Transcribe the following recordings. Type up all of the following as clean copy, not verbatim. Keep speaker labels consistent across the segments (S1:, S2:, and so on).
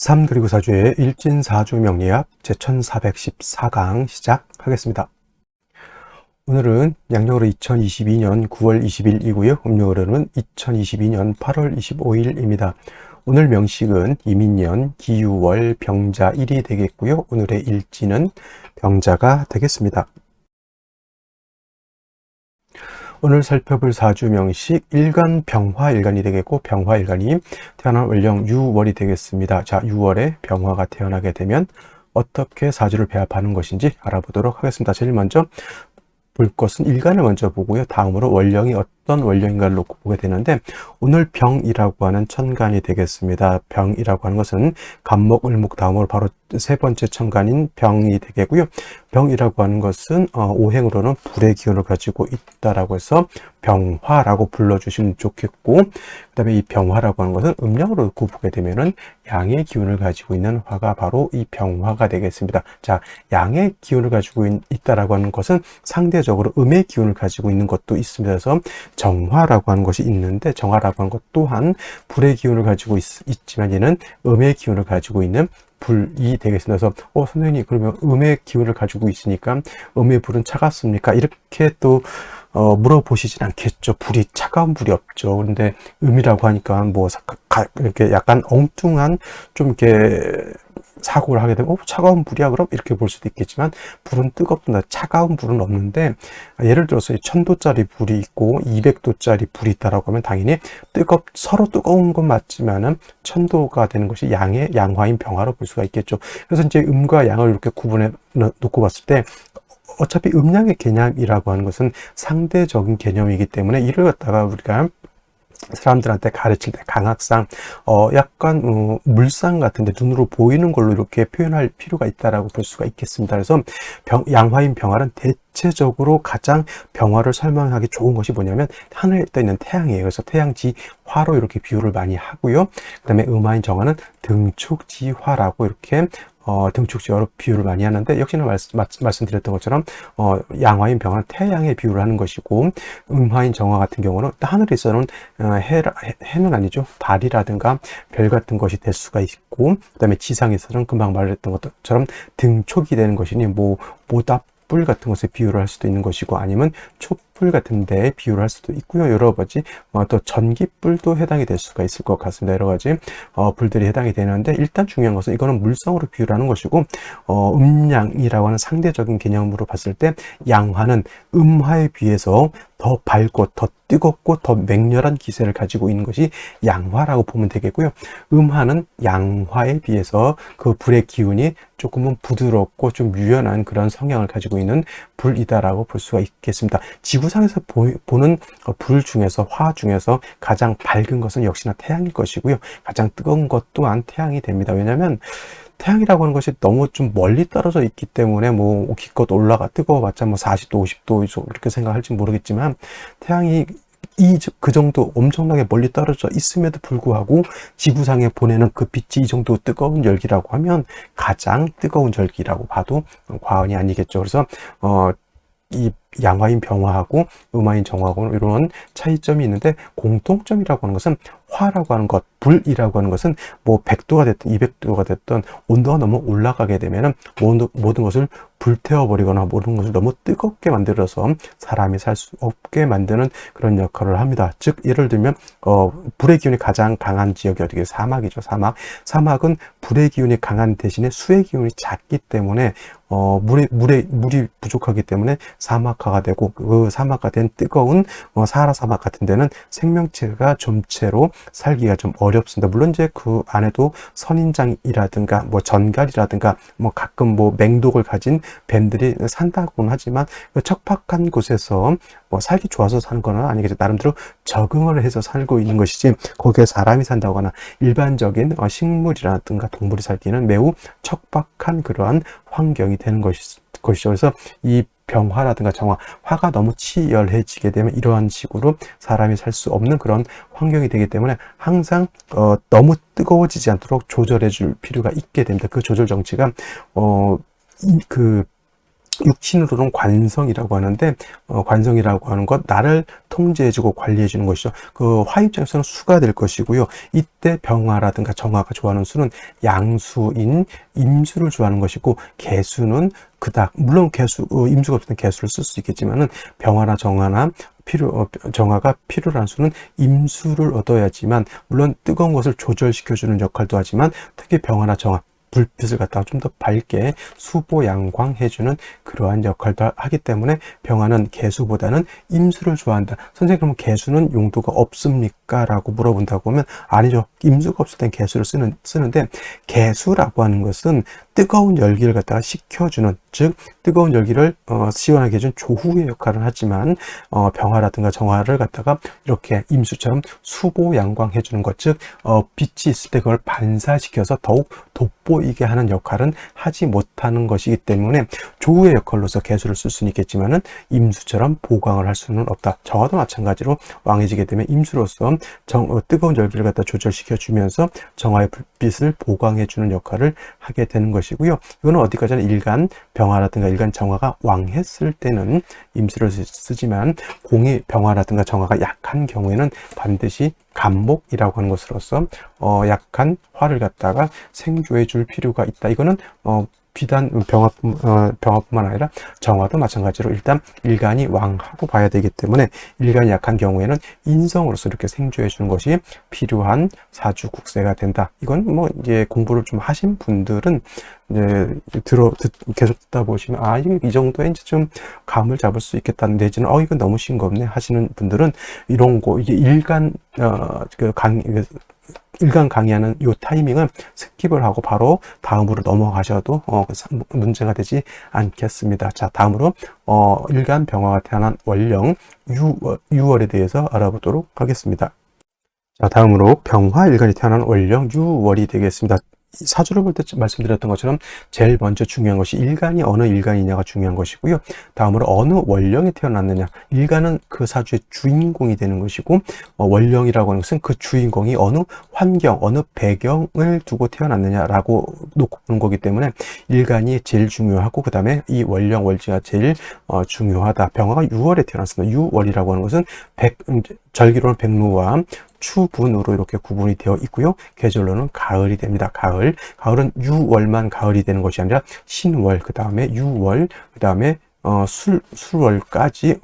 S1: 3 그리고 4주의 일진사주 명리학 제1414강 시작하겠습니다. 오늘은 양력으로 2022년 9월 20일이고요. 음력으로는 2022년 8월 25일입니다. 오늘 명식은 이민년 기유월 병자 1이 되겠고요. 오늘의 일진은 병자가 되겠습니다. 오늘 살펴볼 사주 명식 일간 병화 일간이 되겠고, 병화 일간이 태어난 월령 유월이 되겠습니다. 자, 유월에 병화가 태어나게 되면 어떻게 사주를 배합하는 것인지 알아보도록 하겠습니다. 제일 먼저 볼 것은 일간을 먼저 보고요. 다음으로 월령이 어떤 월령인가를 놓고 보게 되는데, 오늘 병이라고 하는 천간이 되겠습니다. 병이라고 하는 것은 간목, 을목 다음으로 바로 세 번째 천간인 병이 되겠고요. 병이라고 하는 것은 오행으로는 불의 기운을 가지고 있다라고 해서 병화라고 불러주시면 좋겠고, 그 다음에 이 병화라고 하는 것은 음양으로 놓고 보게 되면은 양의 기운을 가지고 있는 화가 바로 이 병화가 되겠습니다. 자, 양의 기운을 가지고 있다라고 하는 것은 상대적으로 음의 기운을 가지고 있는 것도 있습니다. 그래서 정화라고 하는 것이 있는데, 정화라고 하는 것 또한 불의 기운을 가지고 있지만 얘는 음의 기운을 가지고 있는 불이 되겠습니다. 그래서 선생님, 그러면 음의 기운을 가지고 있으니까 음의 불은 차갑습니까? 이렇게 또 물어보시진 않겠죠. 불이 차가운 불이 없죠. 그런데 음이라고 하니까 뭐 이렇게 약간 엉뚱한 좀 이렇게 사고를 하게 되면 차가운 불이야 그럼 이렇게 볼 수도 있겠지만, 불은 뜨겁다, 차가운 불은 없는데, 예를 들어서 1000도짜리 불이 있고 200도짜리 불이 있다라고 하면 당연히 서로 뜨거운 건 맞지만은 1000도가 되는 것이 양화인 병화로 볼 수가 있겠죠. 그래서 이제 음과 양을 이렇게 구분해 놓고 봤을 때, 어차피 음양의 개념이라고 하는 것은 상대적인 개념이기 때문에 이를 갖다가 우리가 사람들한테 가르칠 때 강학상 약간 물상 같은데 눈으로 보이는 걸로 이렇게 표현할 필요가 있다라고 볼 수가 있겠습니다. 그래서 양화인 병화는 대체적으로 가장 병화를 설명하기 좋은 것이 뭐냐면 하늘에 떠 있는 태양이에요. 그래서 태양지화로 이렇게 비유를 많이 하고요. 그 다음에 음화인 정화는 등축지화라고 이렇게 등축지화로 비유를 많이 하는데, 역시나 말씀드렸던 것처럼 양화인 병화는 태양에 비유를 하는 것이고, 음화인 정화 같은 경우는 하늘에 있어는 해는 아니죠. 달이라든가 별 같은 것이 될 수가 있고, 그 다음에 지상에서는 금방 말했던 것처럼 등촉이 되는 것이니 모닥불 같은 것에 비유를 할 수도 있는 것이고, 아니면 촛불 같은 데에 비유를 할 수도 있고요. 여러 가지 또 전기불도 해당이 될 수가 있을 것 같습니다. 여러 가지 불들이 해당이 되는데, 일단 중요한 것은 이거는 물성으로 비유를 하는 것이고, 음양이라고 하는 상대적인 개념으로 봤을 때 양화는 음화에 비해서 더 밝고 더 뜨겁고 더 맹렬한 기세를 가지고 있는 것이 양화라고 보면 되겠고요. 음화는 양화에 비해서 그 불의 기운이 조금은 부드럽고 좀 유연한 그런 성향을 가지고 있는 불이다라고 볼 수가 있겠습니다. 지구상에서 보는 불 중에서, 화 중에서 가장 밝은 것은 역시나 태양일 것이고요. 가장 뜨거운 것 또한 태양이 됩니다. 왜냐하면 태양이라고 하는 것이 너무 좀 멀리 떨어져 있기 때문에 뭐 기껏 올라가 뜨거워봤자 뭐 40도 50도 이렇게 생각할지 모르겠지만, 태양이 그 정도 엄청나게 멀리 떨어져 있음에도 불구하고 지구상에 보내는 그 빛이 이 정도 뜨거운 열기라고 하면 가장 뜨거운 열기라고 봐도 과언이 아니겠죠. 그래서 이 양화인 병화하고 음화인 정화하고는 이런 차이점이 있는데, 공통점이라고 하는 것은 화라고 하는 것, 불이라고 하는 것은 뭐 100도가 됐든 200도가 됐든 온도가 너무 올라가게 되면은 모든 것을 불태워버리거나 모든 것을 너무 뜨겁게 만들어서 사람이 살 수 없게 만드는 그런 역할을 합니다. 즉, 예를 들면 불의 기운이 가장 강한 지역이 어디게 사막이죠. 사막은 불의 기운이 강한 대신에 수의 기운이 작기 때문에 물이 부족하기 때문에 사막화가 되고, 그 사막화 된 뜨거운 사하라 사막 같은 데는 생명체가 좀채로 살기가 좀 어렵습니다. 물론 이제 그 안에도 선인장이라든가 뭐 전갈이라든가 뭐 가끔 뭐 맹독을 가진 뱀들이 산다고는 하지만, 그 척박한 곳에서 뭐 살기 좋아서 사는 건 아니겠죠. 나름대로 적응을 해서 살고 있는 것이지, 거기에 사람이 산다거나 일반적인 식물이라든가 동물이 살기는 매우 척박한 그러한 환경이 되는 것이죠. 그래서 이 병화라든가 정화, 화가 너무 치열해지게 되면 이러한 식으로 사람이 살 수 없는 그런 환경이 되기 때문에 항상 너무 뜨거워지지 않도록 조절해 줄 필요가 있게 됩니다. 그 조절 정치가 육친으로는 관성이라고 하는데, 관성이라고 하는 것, 나를 통제해주고 관리해주는 것이죠. 그 화 입장에서는 수가 될 것이고요. 이때 병화라든가 정화가 좋아하는 수는 양수인 임수를 좋아하는 것이고, 개수는 그닥, 물론 개수, 임수가 없을 땐 개수를 쓸 수 있겠지만은, 병화나 정화나 정화가 필요로 하는 수는 임수를 얻어야지만, 물론 뜨거운 것을 조절시켜주는 역할도 하지만, 특히 병화나 정화, 불빛을 갖다가 좀 더 밝게 수보양광해주는 그러한 역할도 하기 때문에 병화는 개수보다는 임수를 좋아한다. 선생님, 그러면 개수는 용도가 없습니까? 라고 물어본다고 하면 아니죠. 임수가 없을 땐 개수를 쓰는데, 개수라고 하는 것은 뜨거운 열기를 갖다가 식혀주는, 즉 뜨거운 열기를 시원하게 해준 조후의 역할을 하지만, 병화라든가 정화를 갖다가 이렇게 임수처럼 수보양광해 주는 것, 즉 빛이 있을 때 그걸 반사시켜서 더욱 돋보이게 하는 역할은 하지 못하는 것이기 때문에 조후의 역할로서 개수를 쓸 수는 있겠지만은 임수처럼 보강을 할 수는 없다. 정화도 마찬가지로 왕해지게 되면 임수로서 뜨거운 열기를 갖다 조절시켜 주면서 정화의 불빛을 보강해 주는 역할을 하게 되는 것이고요. 이거는 어디까지나 일간 병화라든가 일간 정화가 왕했을 때는 임수를 쓰지만, 공이 병화라든가 정화가 약한 경우에는 반드시 간목이라고 하는 것으로서 약한 화를 갖다가 생조해 줄 필요가 있다. 이거는 비단 병화뿐만 아니라 정화도 마찬가지로 일단 일간이 왕하고 봐야 되기 때문에, 일간이 약한 경우에는 인성으로서 이렇게 생조해 주는 것이 필요한 사주국세가 된다. 이건 뭐 이제 공부를 좀 하신 분들은 이제 계속 듣다 보시면 이 정도에 이제 좀 감을 잡을 수 있겠다는, 내지는 이건 너무 싱겁네 하시는 분들은 이런 거, 이게 일간 일간 강의하는 이 타이밍은 스킵을 하고 바로 다음으로 넘어가셔도 문제가 되지 않겠습니다. 자, 다음으로 일간 병화가 태어난 월령 유월에 대해서 알아보도록 하겠습니다. 자, 다음으로 병화 일간이 태어난 월령 유월이 되겠습니다. 사주를 볼 때 말씀드렸던 것처럼 제일 먼저 중요한 것이 일간이 어느 일간이냐가 중요한 것이고요. 다음으로 어느 월령에 태어났느냐. 일간은 그 사주의 주인공이 되는 것이고, 월령이라고 하는 것은 그 주인공이 어느 환경, 어느 배경을 두고 태어났느냐라고 놓고 보는 거기 때문에 일간이 제일 중요하고, 그 다음에 이 월령, 월지가 제일 중요하다. 병화가 6월에 태어났습니다. 6월이라고 하는 것은 절기로는 백루와 추분으로 이렇게 구분이 되어 있고요. 계절로는 가을이 됩니다. 가을은 6월만 가을이 되는 것이 아니라 신월, 그 다음에 6월, 그 다음에 술월까지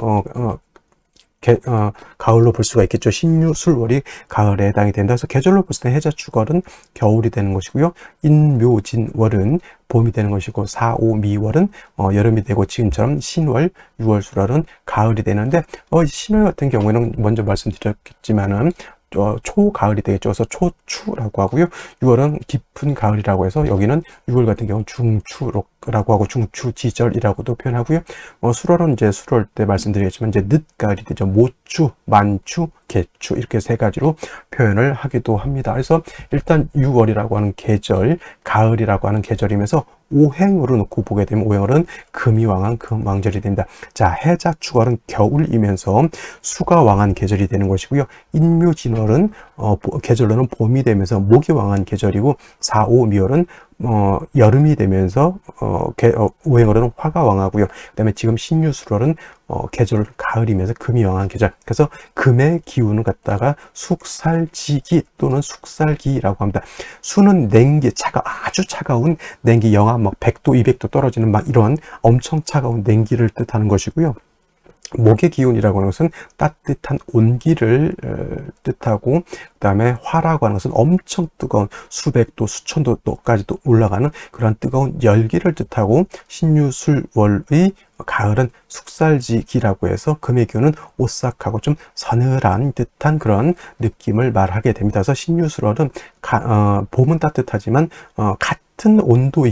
S1: 가을로 볼 수가 있겠죠. 신유, 술월이 가을에 해당이 된다. 그래서 계절로 봤을 때 해자 축월은 겨울이 되는 것이고요. 인묘진월은 봄이 되는 것이고, 사오미월은 여름이 되고, 지금처럼 신월, 6월, 술월은 가을이 되는데, 신월 같은 경우에는 먼저 말씀드렸겠지만은 초가을이 되겠죠. 그래서 초추라고 하고요. 6월은 깊은 가을이라고 해서 여기는 6월 같은 경우는 중추라고 하고 중추지절이라고도 표현하고요. 술월은 이제 술월 때 말씀드리겠지만 이제 늦가을이 되죠. 모추, 만추, 개추 이렇게 세 가지로 표현을 하기도 합니다. 그래서 일단 6월이라고 하는 계절, 가을이라고 하는 계절이면서 오행으로 놓고 보게 되면 오행월은 금이 왕한 금왕절이 됩니다. 자, 해자 축월은 겨울이면서 수가 왕한 계절이 되는 것이고요. 인묘진월은 계절로는 봄이 되면서 목이 왕한 계절이고, 사오미월은 여름이 되면서 오행월은 화가 왕하고요. 그 다음에 지금 신유술월은 계절 가을이면서 금이 왕한 계절. 그래서 금의 기운을 갖다가 숙살지기 또는 숙살기라고 합니다. 수는 냉기, 아주 차가운 냉기, 영하 100도, 200도 떨어지는 이런 엄청 차가운 냉기를 뜻하는 것이고요. 목의 기운이라고 하는 것은 따뜻한 온기를 뜻하고, 그 다음에 화라고 하는 것은 엄청 뜨거운 수백도, 수천도까지도 올라가는 그런 뜨거운 열기를 뜻하고, 신유술월의 가을은 숙살지기라고 해서 금의 기운은 오싹하고 좀 서늘한 듯한 그런 느낌을 말하게 됩니다. 그래서 신유술월은 봄은 따뜻하지만 같은 온도,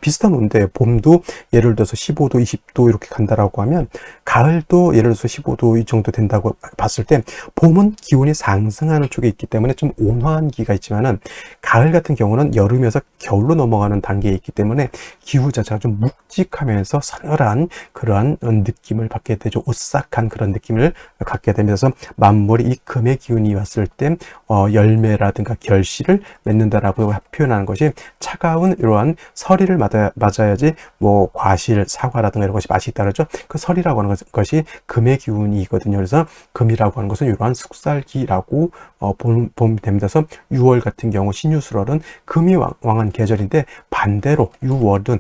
S1: 비슷한 온도에 봄도 예를 들어서 15도, 20도 이렇게 간다라고 하면, 가을도 예를 들어서 15도 이 정도 된다고 봤을 때, 봄은 기온이 상승하는 쪽에 있기 때문에 좀 온화한 기가 있지만은, 가을 같은 경우는 여름에서 겨울로 넘어가는 단계에 있기 때문에 기후 자체가 좀 묵직하면서 서늘한 그러한 느낌을 받게 되죠. 오싹한 그런 느낌을 갖게 되면서 만물이 이 금의 기운이 왔을 때 열매라든가 결실을 맺는다라고 표현하는 것이 차가운 이러한 서리를 맞아야지 뭐 과실, 사과라든가 이런 것이 맛이 있다 그러죠. 그 설이라고 하는 것이 금의 기운이거든요. 그래서 금이라고 하는 것은 이러한 숙살기라고 보면 됩니다. 그래서 6월 같은 경우 신유술월은 금이 왕한 계절인데 반대로 6월은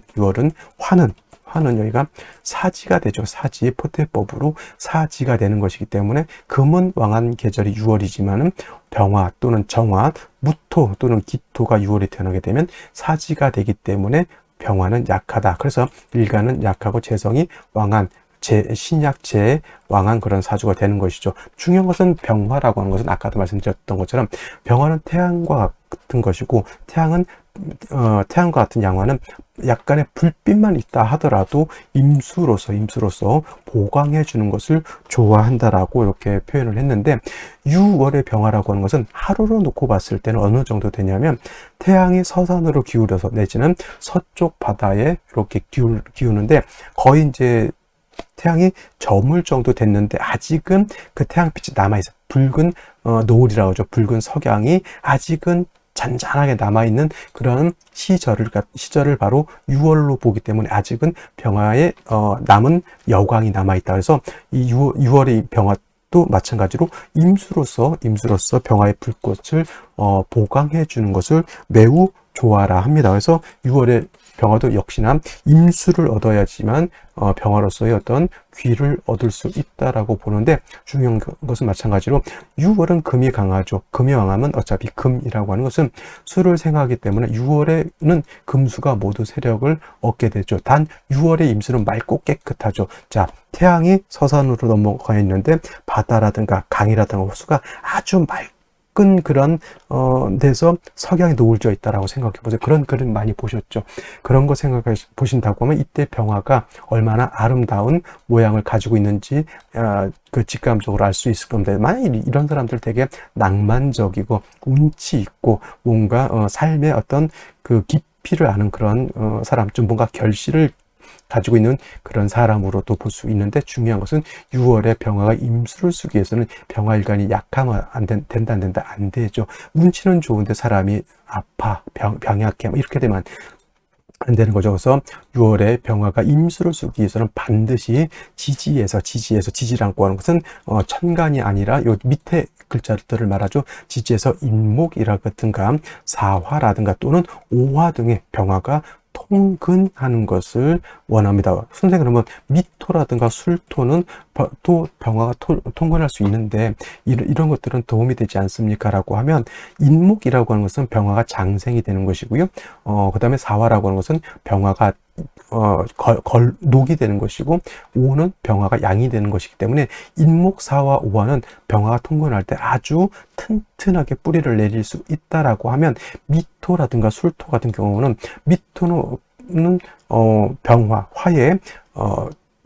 S1: 화는 여기가 사지가 되죠. 사지, 포태법으로 사지가 되는 것이기 때문에 금은 왕한 계절이 6월이지만은 병화 또는 정화, 무토 또는 기토가 6월에 태어나게 되면 사지가 되기 때문에 병화는 약하다. 그래서 일간은 약하고 재성이 왕한 신약제에 왕한 그런 사주가 되는 것이죠. 중요한 것은 병화라고 하는 것은 아까도 말씀드렸던 것처럼 병화는 태양과 같은 것이고 태양과 같은 양화는 약간의 불빛만 있다 하더라도 임수로서 보강해 주는 것을 좋아한다라고 이렇게 표현을 했는데 6월의 병화라고 하는 것은 하루로 놓고 봤을 때는 어느 정도 되냐면 태양이 서산으로 기울여서 내지는 서쪽 바다에 이렇게 기우는데 거의 이제 태양이 저물 정도 됐는데 아직은 그 태양빛이 남아있어. 붉은 노을이라고 하죠. 붉은 석양이 아직은 잔잔하게 남아있는 그런 시절을 바로 6월로 보기 때문에 아직은 병화에 남은 여광이 남아있다. 그래서 이 6월의 병화 또 마찬가지로 임수로서 병화의 불꽃을 보강해 주는 것을 매우 좋아라 합니다. 그래서 6월에 병화도 역시나 임수를 얻어야지만 병화로서의 어떤 귀를 얻을 수 있다라고 보는데 중요한 것은 마찬가지로 6월은 금이 강하죠. 금이 강하면 어차피 금이라고 하는 것은 수를 생하기 때문에 6월에는 금수가 모두 세력을 얻게 되죠. 단 6월의 임수는 맑고 깨끗하죠. 자, 태양이 서산으로 넘어가 있는데 바다라든가 강이라든가 호수가 아주 맑은 그런 데서 석양이 노을져 있다라고 생각해 보세요. 그런 그림 많이 보셨죠? 그런 거 생각해 보신다고 하면 이때 병화가 얼마나 아름다운 모양을 가지고 있는지 그 직감적으로 알 수 있을 겁니다. 만약에 이런 사람들 되게 낭만적이고 운치 있고 뭔가 삶의 어떤 그 깊이를 아는 그런 사람, 좀 뭔가 결실을 가지고 있는 그런 사람으로도 볼 수 있는데 중요한 것은 6월에 병화가 임수를 쓰기 위해서는 병화일간이 약하면 안 되죠. 운치는 좋은데 사람이 아파, 병약해 이렇게 되면 안 되는 거죠. 그래서 6월에 병화가 임수를 쓰기 위해서는 반드시 지지라고 하는 것은 천간이 아니라 요 밑에 글자들을 말하죠. 지지에서 인목이라든가 사화라든가 또는 오화 등의 병화가 통근하는 것을 원합니다. 선생님, 그러면 미토라든가 술토는 또 병화가 통근할 수 있는데 이런 것들은 도움이 되지 않습니까? 라고 하면 인목이라고 하는 것은 병화가 장생이 되는 것이고요. 그 다음에 사화라고 하는 것은 병화가 녹이 되는 것이고 오는 병화가 양이 되는 것이기 때문에 인목, 사화, 오화는 병화가 통근할 때 아주 튼튼하게 뿌리를 내릴 수 있다라고 하면 미토라든가 술토 같은 경우는 미토는 병화, 화의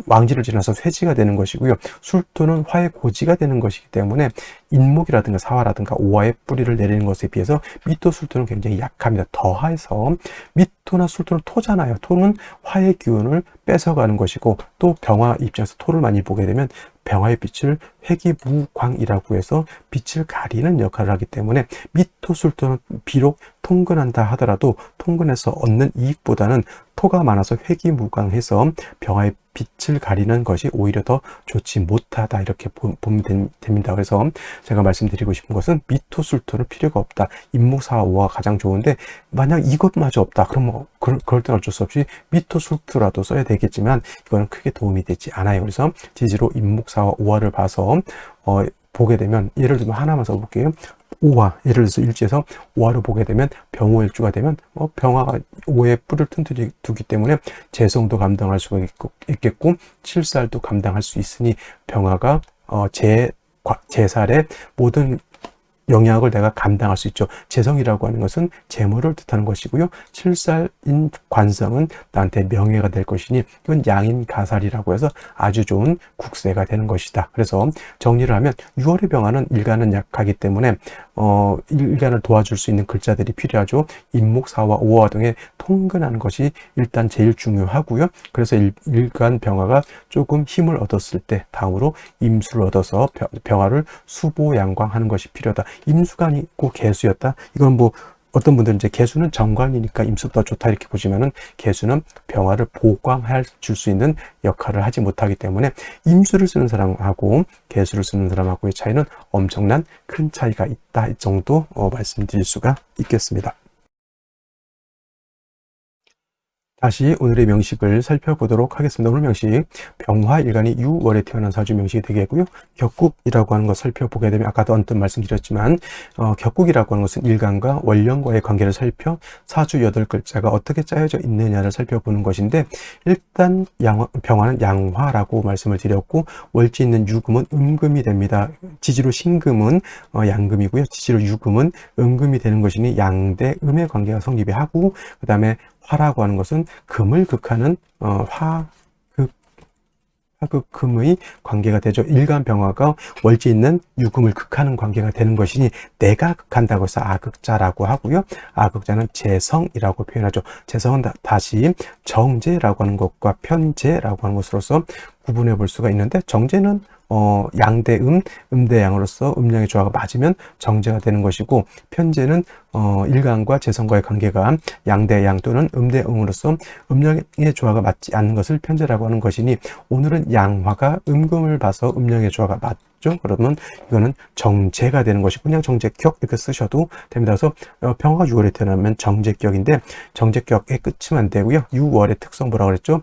S1: 왕지를 지나서 쇠지가 되는 것이고요. 술토는 화의 고지가 되는 것이기 때문에 인목이라든가 사화라든가 오화의 뿌리를 내리는 것에 비해서 미토, 술토는 굉장히 약합니다. 더해서 미토나 술토는 토잖아요. 토는 화의 기운을 뺏어가는 것이고 또 병화 입장에서 토를 많이 보게 되면 병화의 빛을 회기무광이라고 해서 빛을 가리는 역할을 하기 때문에 미토, 술토는 비록 통근한다 하더라도 통근해서 얻는 이익보다는 토가 많아서 회기무광해서 병화의 빛을 가리는 것이 오히려 더 좋지 못하다 이렇게 보면 됩니다. 그래서 제가 말씀드리고 싶은 것은 미토, 술토는 필요가 없다. 인목, 사화, 오화가 가장 좋은데 만약 이것마저 없다. 그럼 그럴 땐 어쩔 수 없이 미토, 술토라도 써야 되겠지만 이거는 크게 도움이 되지 않아요. 그래서 지지로 인목, 사화, 오화를 봐서 보게 되면 예를 들면 하나만 써볼게요. 오화, 예를 들어서 일지에서 오화를 보게 되면 병호일주가 되면 병화가 오에 뿔을 튼튼히 두기 때문에 재성도 감당할 수가 있겠고 칠살도 감당할 수 있으니 병화가 제살의 모든 영향을 내가 감당할 수 있죠. 재성이라고 하는 것은 재물을 뜻하는 것이고요. 칠살인 관성은 나한테 명예가 될 것이니 이건 양인 가살이라고 해서 아주 좋은 국세가 되는 것이다. 그래서 정리를 하면 6월의 병화는 일간은 약하기 때문에 일간을 도와줄 수 있는 글자들이 필요하죠. 임목사화, 오화 등에 통근하는 것이 일단 제일 중요하고요. 그래서 일간 병화가 조금 힘을 얻었을 때 다음으로 임수를 얻어서 병화를 수보양광하는 것이 필요하다. 임수가 아니고 개수였다. 이건 뭐 어떤 분들은 이제 개수는 정관이니까 임수가 더 좋다 이렇게 보지만은 개수는 병화를 보강할 줄 수 있는 역할을 하지 못하기 때문에 임수를 쓰는 사람하고 개수를 쓰는 사람하고의 차이는 엄청난 큰 차이가 있다. 이 정도 말씀드릴 수가 있겠습니다. 다시 오늘의 명식을 살펴보도록 하겠습니다. 오늘 명식, 병화일간이 유월에 태어난 사주 명식이 되겠고요. 격국이라고 하는 것 살펴보게 되면 아까도 언뜻 말씀드렸지만 격국이라고 하는 것은 일간과 월령과의 관계를 살펴 사주 8글자가 어떻게 짜여져 있느냐를 살펴보는 것인데, 일단 병화는 양화라고 말씀을 드렸고 월지 있는 유금은 음금이 됩니다. 지지로 신금은 양금이고요. 지지로 유금은 음금이 되는 것이니 양대 음의 관계가 성립이 하고, 그 다음에 화라고 하는 것은 금을 극하는 화극금의 관계가 되죠. 일간병화가 월지 있는 유금을 극하는 관계가 되는 것이니 내가 극한다고 해서 아극자라고 하고요. 아극자는 재성이라고 표현하죠. 재성은 다시 정제라고 하는 것과 편제라고 하는 것으로서 구분해 볼 수가 있는데, 정제는 양대 음대 양으로서 음양의 조화가 맞으면 정제가 되는 것이고, 편제는 일간과 재성과의 관계가 양대 양 또는 음대 음으로서 음양의 조화가 맞지 않는 것을 편제라고 하는 것이니, 오늘은 양화가 음금을 봐서 음양의 조화가 맞죠. 그러면 이거는 정제가 되는 것이고, 그냥 정제격 이렇게 쓰셔도 됩니다. 그래서 병화가 6월에 태어나면 정제격인데, 정제격에 끝이면 안 되고요. 6월의 특성 뭐라고 그랬죠?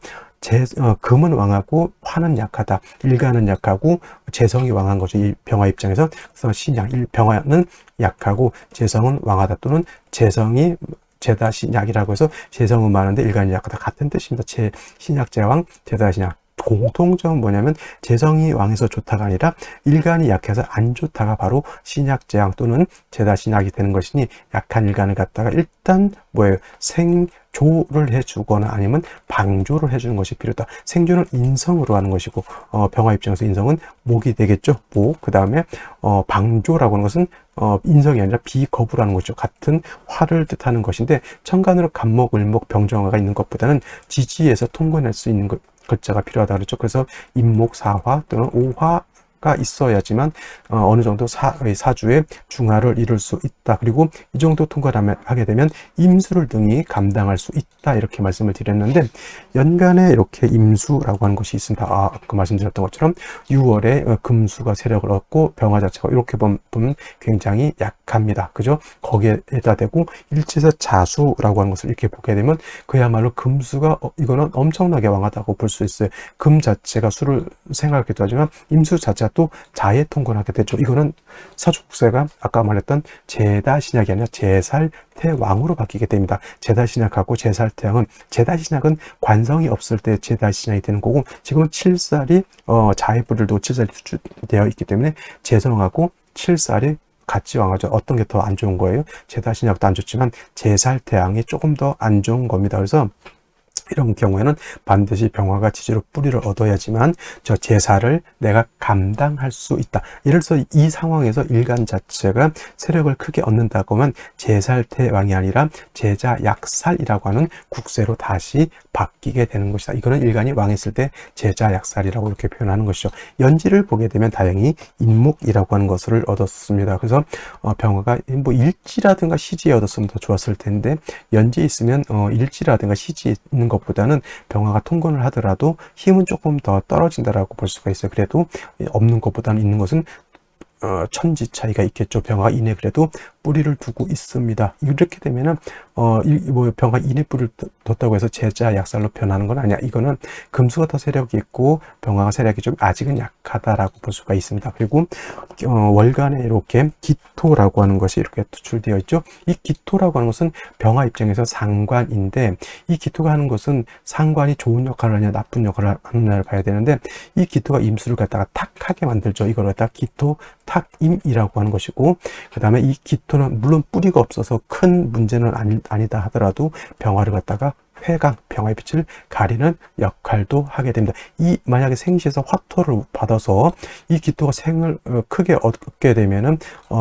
S1: 금은 왕하고 화는 약하다. 일간은 약하고 재성이 왕한 거죠. 이 병화 입장에서. 그래서 신약, 병화는 약하고 재성은 왕하다, 또는 재성이 제다 신약이라고 해서 재성은 많은데 일간이 약하다. 같은 뜻입니다. 신약 제왕, 제다 신약. 공통점은 뭐냐면 재성이 왕해서 좋다가 아니라 일간이 약해서 안 좋다가 바로 신약 제왕 또는 제다 신약이 되는 것이니, 약한 일간을 갖다가 일단 뭐예요? 생조를 해주거나 아니면 방조를 해주는 것이 필요하다. 생조는 인성으로 하는 것이고 병화 입장에서 인성은 목이 되겠죠. 목. 그 다음에 방조라고 하는 것은 인성이 아니라 비거부라는 거죠. 같은 화를 뜻하는 것인데, 천간으로 간목, 을목, 병정화가 있는 것보다는 지지에서 통근할 수 있는 글자가 필요하다 그랬죠. 그래서 임목, 사화 또는 오화가 있어야지만 어느 정도 사주의 중화를 이룰 수 있다. 그리고 이 정도 통과를 하게 되면 임수를 등이 감당할 수 있다. 이렇게 말씀을 드렸는데, 연간에 이렇게 임수라고 하는 것이 있습니다. 아까 말씀드렸던 것처럼 6월에 금수가 세력을 얻고 병화 자체가 이렇게 보면 굉장히 약합니다. 그죠? 거기에다 대고 일지에서 자수라고 하는 것을 이렇게 보게 되면 그야말로 금수가 이거는 엄청나게 왕하다고 볼 수 있어요. 금 자체가 수를 생각하기도 하지만 임수 자체가 또 자에 통근하게 되죠. 이거는 사주국세가 아까 말했던 제다신약이 아니라 제살태왕으로 바뀌게 됩니다. 제다신약하고 제살태왕은, 제다신약은 관성이 없을 때 제다신약이 되는 거고, 지금은 7살이 자의 뿌리를 두고 7살이 수주되어 있기 때문에 재성하고 7살이 같이 왕하죠. 어떤 게 더 안 좋은 거예요? 제다신약도 안 좋지만 제살태왕이 조금 더 안 좋은 겁니다. 그래서 이런 경우에는 반드시 병화가 지지로 뿌리를 얻어야지만 저 제사를 내가 감당할 수 있다. 예를 들어서 이 상황에서 일간 자체가 세력을 크게 얻는다고 하면 제살태왕이 아니라 제자약살이라고 하는 국세로 다시 바뀌게 되는 것이다. 이거는 일간이 왕했을 때 제자약살이라고 이렇게 표현하는 것이죠. 연지를 보게 되면 다행히 인목이라고 하는 것을 얻었습니다. 그래서 병화가 뭐 일지라든가 시지에 얻었으면 더 좋았을 텐데, 연지에 있으면 일지라든가 시지에 있는 것보다는 병화가 통근을 하더라도 힘은 조금 더 떨어진다라고 볼 수가 있어요. 그래도 없는 것보다는 있는 것은 천지 차이가 있겠죠. 병화가 인해 그래도 뿌리를 두고 있습니다. 이렇게 되면은 병화 인해 뿌리를 뒀다고 해서 제자 약살로 변하는 건 아니야. 이거는 금수가 더 세력이 있고 병화가 세력이 좀 아직은 약하다라고 볼 수가 있습니다. 그리고 월간에 이렇게 기토라고 하는 것이 이렇게 투출되어 있죠. 이 기토라고 하는 것은 병화 입장에서 상관인데, 이 기토가 하는 것은 상관이 좋은 역할을 하냐 나쁜 역할을 하느냐를 봐야 되는데, 이 기토가 임수를 갖다가 탁하게 만들죠. 이걸 갖다가 기토 탁임이라고 하는 것이고, 그 다음에 이 기토는 물론 뿌리가 없어서 큰 문제는 아니다 하더라도 병화를 갖다가 회강, 병화의 빛을 가리는 역할도 하게 됩니다. 이 만약에 생시에서 화토를 받아서 이 기토가 생을 크게 얻게 되면은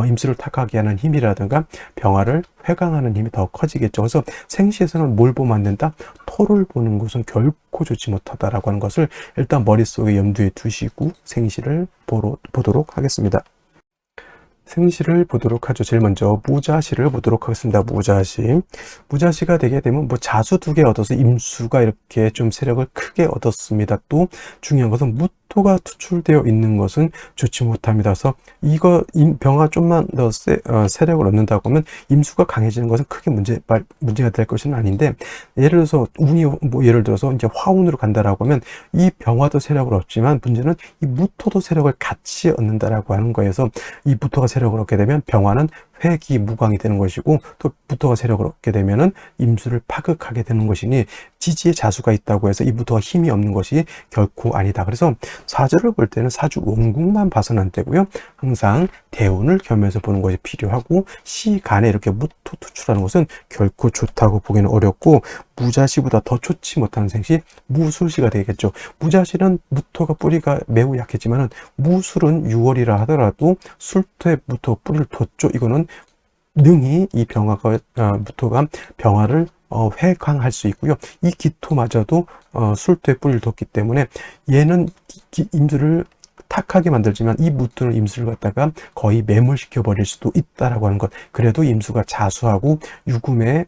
S1: 임수를 탁하게 하는 힘이라든가 병화를 회강하는 힘이 더 커지겠죠. 그래서 생시에서는 뭘 보면 안 된다? 토를 보는 것은 결코 좋지 못하다라고 하는 것을 일단 머릿속에 염두에 두시고 생시를 보도록 하겠습니다. 생시를 보도록 하죠. 제일 먼저 무자시를 보도록 하겠습니다. 무자시. 무자시가 되게 되면 뭐 자수 2개 얻어서 임수가 이렇게 좀 세력을 크게 얻었습니다. 또 중요한 것은 무토가 투출되어 있는 것은 좋지 못합니다. 그래서 이거 병화 좀만 더 세력을 얻는다고 하면 임수가 강해지는 것은 크게 문제가 될 것은 아닌데, 예를 들어서 운이 뭐 예를 들어서 이제 화운으로 간다라고 하면 이 병화도 세력을 얻지만 문제는 이 무토도 세력을 같이 얻는다라고 하는 거에서 이 무토가 세력을 얻게 되면 병화는 회기 무광이 되는 것이고, 또 무토가 세력을 얻게 되면은 임수를 파극하게 되는 것이니 지지에 자수가 있다고 해서 이 무토가 힘이 없는 것이 결코 아니다. 그래서 사주를 볼 때는 사주 원국만 봐서는 안 되고요. 항상 대운을 겸해서 보는 것이 필요하고, 시간에 이렇게 무토 투출하는 것은 결코 좋다고 보기는 어렵고, 무자시보다 더 좋지 못한 생시 무술시가 되겠죠. 무자시는 무토가 뿌리가 매우 약했지만은 무술은 6월이라 하더라도 술토에 무토 뿌리를 뒀죠. 이거는 능히 이 무토가 병화를 회강할 수 있고요. 이 기토마저도 술토에 뿌리를 뒀기 때문에 얘는 임수를 탁하게 만들지만 이 무토는 임수를 갖다가 거의 매몰시켜 버릴 수도 있다라고 하는 것. 그래도 임수가 자수하고 유금에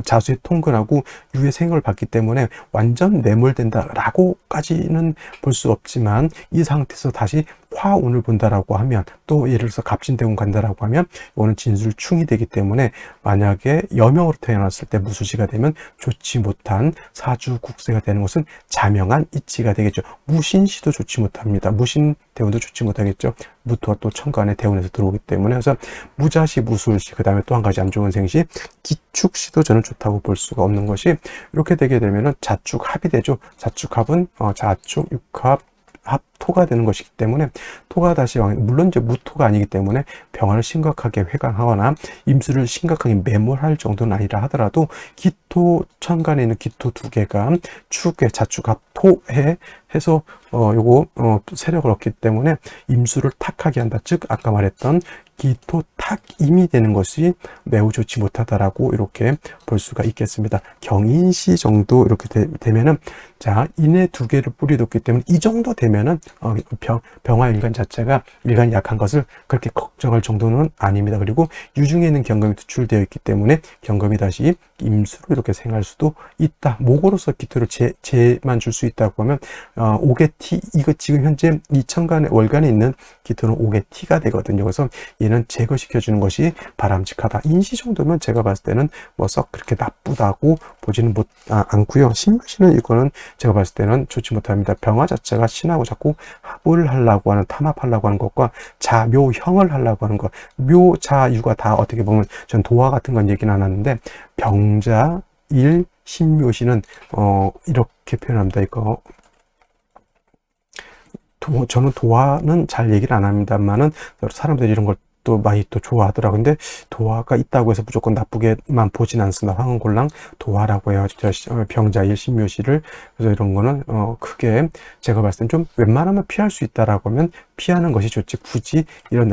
S1: 자수의 통근하고 유의 생을 받기 때문에 완전 매몰된다라고까지는 볼 수 없지만, 이 상태에서 다시 화운을 본다라고 하면, 또 예를 들어서 갑신대운 간다라고 하면 이거는 진술충이 되기 때문에 만약에 여명으로 태어났을 때 무술시가 되면 좋지 못한 사주 국세가 되는 것은 자명한 이치가 되겠죠. 무신시도 좋지 못합니다. 무신대운도 좋지 못하겠죠. 무토가 또 천간에 대운에서 들어오기 때문에. 그래서 무자시, 무술시, 그 다음에 또 한 가지 안 좋은 생시 기축시도 저는 좋다고 볼 수가 없는 것이, 이렇게 되게 되면은 자축합이 되죠. 자축합은 자축, 육합, 합토가 되는 것이기 때문에 토가 다시 물론 이제 무토가 아니기 때문에 병화를 심각하게 회강하거나 임수를 심각하게 매몰할 정도는 아니라 하더라도 기토 천간에 있는 기토 2개가 축에 자축합토에 해서 요거 세력을 얻기 때문에 임수를 탁하게 한다. 즉 아까 말했던 기토 탁임이 되는 것이 매우 좋지 못하다라고 이렇게 볼 수가 있겠습니다. 경인시 정도 이렇게 되면은, 자, 인의 2개를 뿌리뒀기 때문에 이 정도 되면은 병화 일간 자체가 일간이 약한 것을 그렇게 걱정할 정도는 아닙니다. 그리고 유중에 있는 경금이 투출되어 있기 때문에 경금이 다시 임수로 이렇게 생할 수도 있다. 목으로서 기토를 제만 줄 수 있다고 하면 5개 T, 이거 지금 현재 이 천간에 월간에 있는 기토는 5개 T가 되거든요. 그래서 얘는 제거시켜주는 것이 바람직하다. 인시 정도면 제가 봤을 때는 뭐 썩 그렇게 나쁘다고 보지는 않고요. 신묘시는 이거는 제가 봤을 때는 좋지 못합니다. 병화 자체가 신하고 자꾸 합을 하려고 하는, 탄합하려고 하는 것과 자묘형을 하려고 하는 것, 묘자유가 다 어떻게 보면 전 도화 같은 건 얘기는 안 하는데, 병자, 일, 신묘시는 이렇게 표현합니다. 이거 저는 도화는 잘 얘기를 안 합니다만은 사람들이 이런 걸 또 많이 또 좋아하더라고요. 근데 도화가 있다고 해서 무조건 나쁘게만 보진 않습니다. 황혼골랑 도화라고 해요. 병자일 신묘시를. 그래서 이런 거는 크게 제가 봤을 땐 좀 웬만하면 피할 수 있다라고 하면 피하는 것이 좋지, 굳이 이런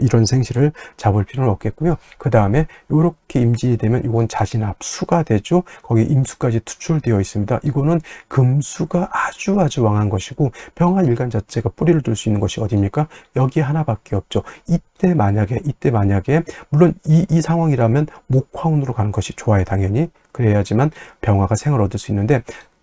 S1: 이런 생시를 잡을 필요는 없겠고요. 그 다음에 이렇게 임진이 되면 이건 자신합수가 되죠. 거기 임수까지 투출되어 있습니다. 이거는 금수가 아주 왕한 것이고, 병화 일간 자체가 뿌리를 둘 수 있는 것이 어디입니까? 여기 하나밖에 없죠. 이때 만약에 물론 이 상황이라면 목화운으로 가는 것이 좋아요. 당연히 그래야지만 병화가 생을 얻을 수 있는데,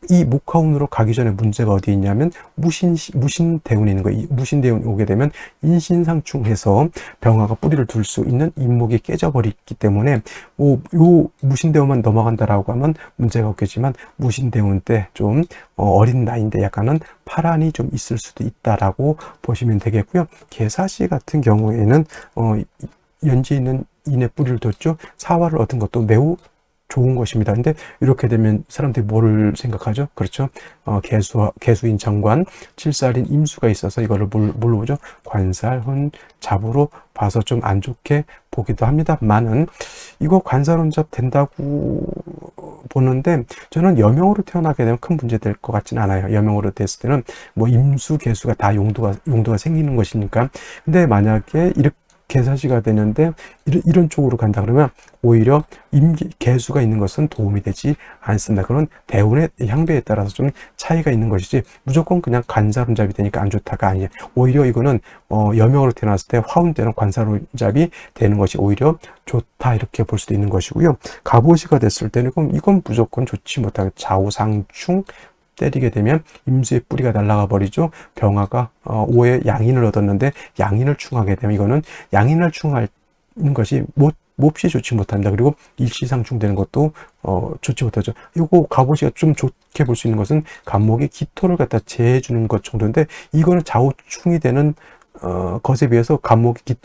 S1: 이 목화운으로 가기 전에 문제가 어디 있냐면 무신대운이 있는 거예요. 무신대운이 오게 되면 인신상충해서 병화가 뿌리를 둘 수 있는 인목이 깨져버리기 때문에 요 무신대운만 넘어간다라고 하면 문제가 없겠지만, 무신대운 때 좀 어린 나이인데 약간은 파란이 좀 있을 수도 있다라고 보시면 되겠고요. 계사시 같은 경우에는 연지 있는 인의 뿌리를 뒀죠. 사화를 얻은 것도 매우 좋은 것입니다. 근데 이렇게 되면 사람들이 뭐를 생각하죠? 그렇죠. 개수인 정관, 칠살인 임수가 있어서 이거를 뭘로 보죠? 관살훈 잡으로 봐서 좀 안 좋게 보기도 합니다만은, 이거 관살훈 잡 된다고 보는데 저는 여명으로 태어나게 되면 큰 문제 될 것 같지는 않아요. 여명으로 됐을 때는 뭐 임수, 계수가 다 용도가 생기는 것이니까. 근데 만약에 이렇게 계사시가 되는데 이런 쪽으로 간다 그러면 오히려 개수가 있는 것은 도움이 되지 않습니다. 그런 대운의 향배에 따라서 좀 차이가 있는 것이지 무조건 그냥 관사론잡이 되니까 안 좋다가 아니에요. 오히려 이거는 여명으로 태어났을 때 화운 때는 관사론잡이 되는 것이 오히려 좋다 이렇게 볼 수도 있는 것이고요. 갑오시가 됐을 때는 이건 무조건 좋지 못하게 좌우상충 때리게 되면 임수의 뿌리가 날아가 버리죠. 병화가 5의 양인을 얻었는데 양인을 충하게 되면 이거는 양인을 충하는 것이 몹시 좋지 못합니다. 그리고 일시상충 되는 것도 좋지 못하죠. 이거 갑오시가 좀 좋게 볼 수 있는 것은 갑목이 기토를 갖다 제해 주는 것 정도인데 이거는 좌우충이 되는 것에 비해서 갑목이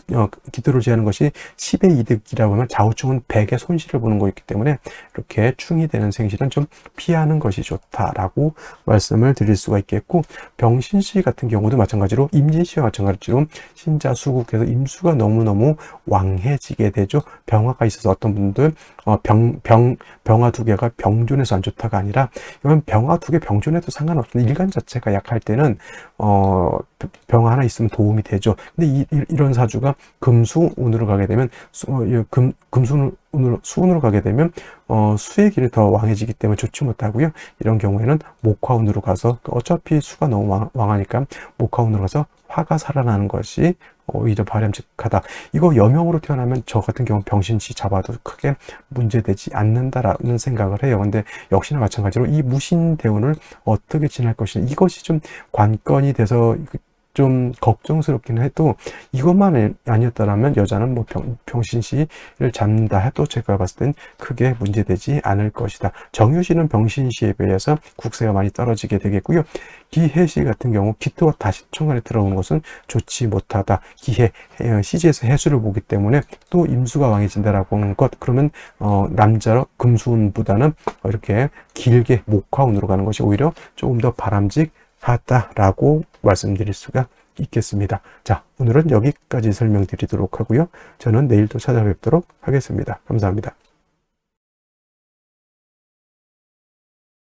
S1: 기토를 제하는 것이 10의 이득이라고 하면 좌우충은 100의 손실을 보는 거기 때문에 이렇게 충이 되는 생실은 좀 피하는 것이 좋다라고 말씀을 드릴 수가 있겠고, 병신시 같은 경우도 마찬가지로 임진시와 마찬가지로 신자 수국해서 임수가 너무너무 왕해지게 되죠. 병화가 있어서 어떤 분들 병화 두 개가 병존해서 안 좋다가 아니라 이건 병화 두 개 병존해도 상관없습니다. 일간 자체가 약할 때는 병화 하나 있으면 도움이 되죠. 근데 이런 사주가 금수운으로 가게 되면 수운으로 가게 되면 수의 길이 더 왕해지기 때문에 좋지 못하고요. 이런 경우에는 목화운으로 가서 어차피 수가 너무 왕하니까 목화운으로 가서 화가 살아나는 것이 오히려 바람직하다. 이거 여명으로 태어나면 저 같은 경우 병신시 잡아도 크게 문제되지 않는다라는 생각을 해요. 근데 역시나 마찬가지로 이 무신대운을 어떻게 지낼 것이냐, 이것이 좀 관건이 돼서 좀 걱정스럽긴 해도 이것만 아니었다라면 여자는 뭐 병신시를 잡는다 해도 제가 봤을 땐 크게 문제되지 않을 것이다. 정유시는 병신시에 비해서 국세가 많이 떨어지게 되겠고요. 기해시 같은 경우 기토가 다시 천간에 들어오는 것은 좋지 못하다. 기해 시지에서 해수를 보기 때문에 또 임수가 왕해진다라고 하는 것, 그러면 남자 금수운보다는 이렇게 길게 목화운으로 가는 것이 오히려 조금 더 바람직하다라고 말씀드릴 수가 있겠습니다. 자, 오늘은 여기까지 설명드리도록 하고요. 저는 내일 또 찾아뵙도록 하겠습니다. 감사합니다.